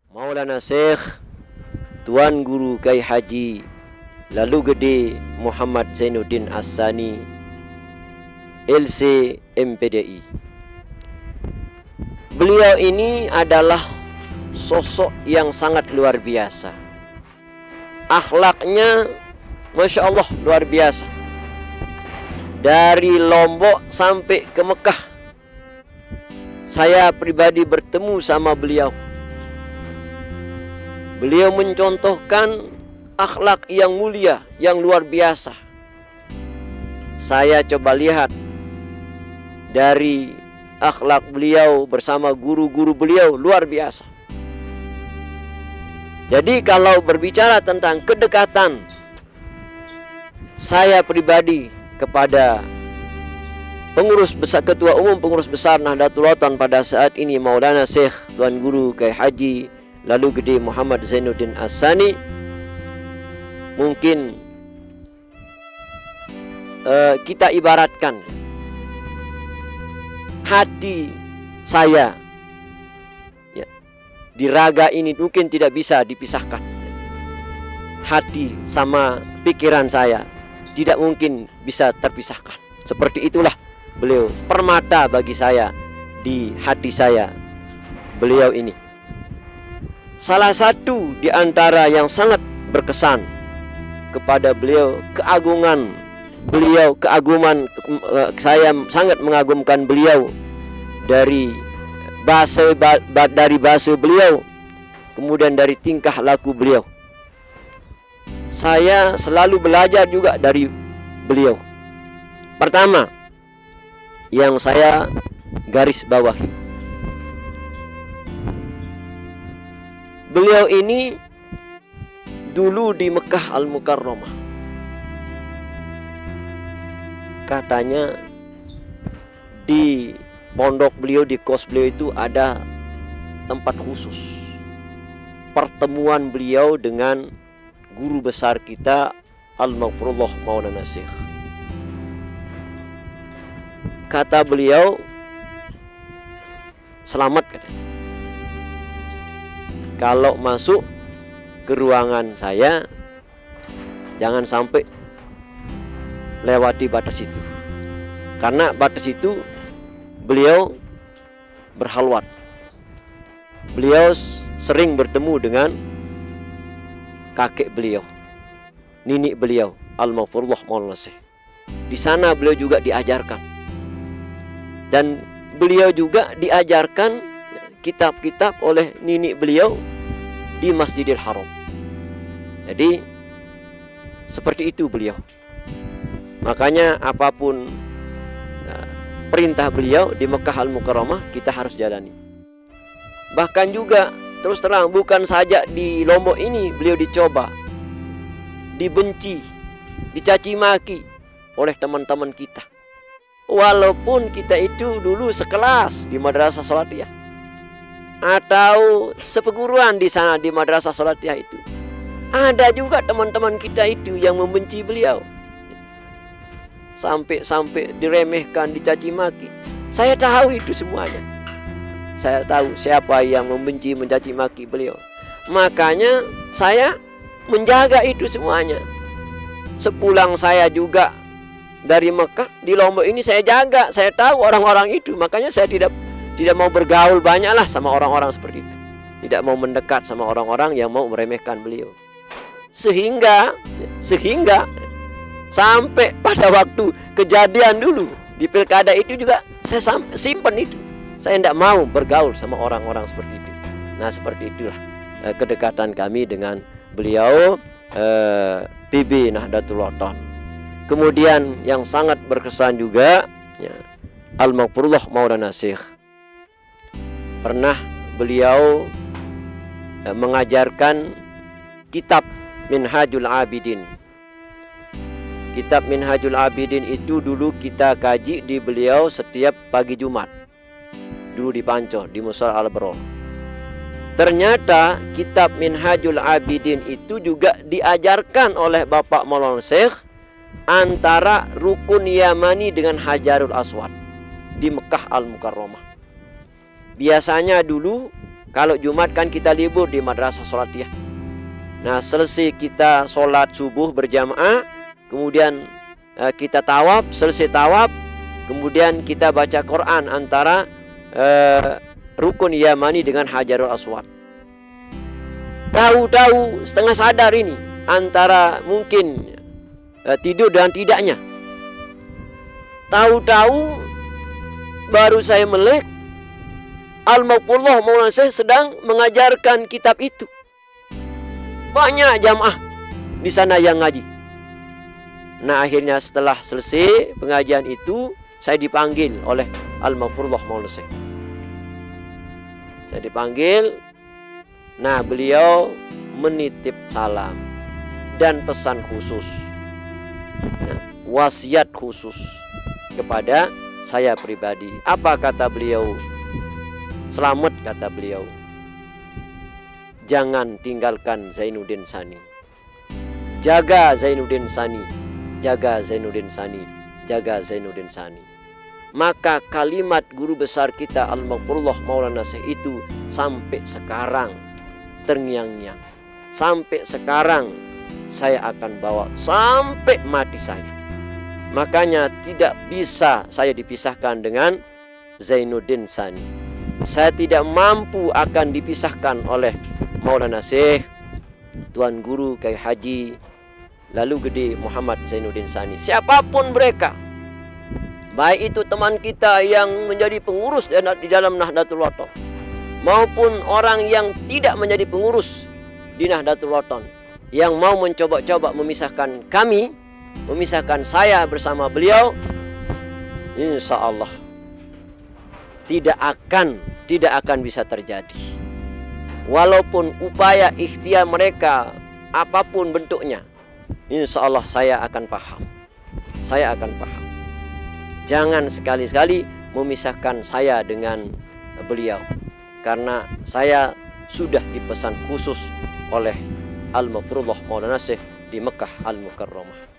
Maulana Syekh Tuan Guru Kiai Haji Lalu Gede Muhammad Zainuddin As-Sani, LC MPDI. Beliau ini adalah sosok yang sangat luar biasa. Akhlaknya Masya Allah luar biasa. Dari Lombok sampai ke Mekah, saya pribadi bertemu sama beliau. Beliau mencontohkan akhlak yang mulia, yang luar biasa. Saya coba lihat dari akhlak beliau bersama guru-guru beliau, luar biasa. Jadi kalau berbicara tentang kedekatan saya pribadi kepada pengurus besar, Ketua Umum Pengurus Besar Nahdlatul Ulama pada saat ini Maulana Syekh Tuan Guru Kiai Haji Lalu Gede Muhammad Zainuddin As-Sani, mungkin kita ibaratkan hati saya ya, di raga ini mungkin tidak bisa dipisahkan. Hati sama pikiran saya tidak mungkin bisa terpisahkan. Seperti itulah beliau, permata bagi saya di hati saya beliau ini. Salah satu di antara yang sangat berkesan kepada beliau, keagungan beliau, saya sangat mengagumkan beliau dari bahasa beliau, kemudian dari tingkah laku beliau. Saya selalu belajar juga dari beliau. Pertama, yang saya garis bawahi, beliau ini dulu di Mekah Al-Mukarramah, katanya di pondok beliau, di kos beliau itu ada tempat khusus pertemuan beliau dengan guru besar kita Al-Maghfurullah Maulana Syekh. Kata beliau, selamat katanya, kalau masuk ke ruangan saya jangan sampai lewati batas itu, karena batas itu beliau berhalwat. Beliau sering bertemu dengan kakek beliau, nenek beliau Al-Maghfurullah Maulana Syekh. Di sana beliau juga diajarkan, dan beliau juga diajarkan kitab-kitab oleh nenek beliau di Masjidil Haram. Jadi seperti itu beliau. Makanya apapun perintah beliau di Mekah Al-Mukarramah kita harus jalani. Bahkan juga terus terang, bukan saja di Lombok ini beliau dicoba, dibenci, dicaci maki oleh teman-teman kita. Walaupun kita itu dulu sekelas di Madrasah Salatiyah atau seperguruan di sana di Madrasah Salatiyah itu, ada juga teman-teman kita itu yang membenci beliau, sampai diremehkan, dicaci maki. Saya tahu itu semuanya. Saya tahu siapa yang membenci, mencaci maki beliau. Makanya saya menjaga itu semuanya. Sepulang saya juga dari Mekah, di Lombok ini saya jaga. Saya tahu orang-orang itu. Makanya saya tidak mau bergaul banyaklah sama orang-orang seperti itu. Tidak mau mendekat sama orang-orang yang mau meremehkan beliau. Sehingga sampai pada waktu kejadian dulu di pilkada itu juga saya simpan itu. Saya tidak mau bergaul sama orang-orang seperti itu. Nah, seperti itulah kedekatan kami dengan beliau, PB Nahdlatul Ulama. Kemudian yang sangat berkesan juga ya, Al-Maghfurullah Maulana Syekh. Pernah beliau mengajarkan kitab Minhajul Abidin. Kitab Minhajul Abidin itu dulu kita kaji di beliau setiap pagi Jumat, dulu di Pancoh, di Musala Al-Baro. Ternyata kitab Minhajul Abidin itu juga diajarkan oleh Bapak Maulana Syekh antara Rukun Yamani dengan Hajarul Aswad di Mekah Al-Mukarramah. Biasanya dulu Kalau Jumat kan kita libur di madrasah Salatiyah. Nah, selesai kita sholat subuh berjamaah, kemudian kita tawaf, selesai tawaf, kemudian kita baca Quran antara rukun Yamani dengan Hajarul Aswad. Tahu-tahu setengah sadar ini antara mungkin tidur dan tidaknya. Tahu-tahu baru saya melek, Al-Maqfurullah Maulana Syekh sedang mengajarkan kitab itu. Banyak jamaah di sana yang ngaji. Nah, akhirnya setelah selesai pengajian itu, saya dipanggil oleh Al-Maqfurullah Maulana Syekh. Saya dipanggil. Nah, beliau menitip salam dan pesan khusus, nah, wasiat khusus kepada saya pribadi. Apa kata beliau? Selamat, kata beliau, jangan tinggalkan Zainuddin Sani. Jaga Zainuddin Sani, jaga Zainuddin Sani, jaga Zainuddin Sani. Maka kalimat guru besar kita Al-Maqfurullah Maulana Syekh itu sampai sekarang terngiang-ngiang. Sampai sekarang saya akan bawa sampai mati saya. Makanya tidak bisa saya dipisahkan dengan Zainuddin Sani. Saya tidak mampu akan dipisahkan oleh Maulana Syekh, Tuan Guru Kiai Haji Lalu Gede Muhammad Zainuddin Sani. Siapapun mereka, baik itu teman kita yang menjadi pengurus di dalam Nahdlatul Wathon, maupun orang yang tidak menjadi pengurus di Nahdlatul Wathon, yang mau mencoba-coba memisahkan kami, memisahkan saya bersama beliau, insya Allah tidak akan bisa terjadi. Walaupun upaya ikhtiar mereka apapun bentuknya, insya Allah saya akan paham. Saya akan paham. Jangan sekali-sekali memisahkan saya dengan beliau, karena saya sudah dipesan khusus oleh Al-Maqfurullah Maulana Syekh di Mekah Al-Mukarramah.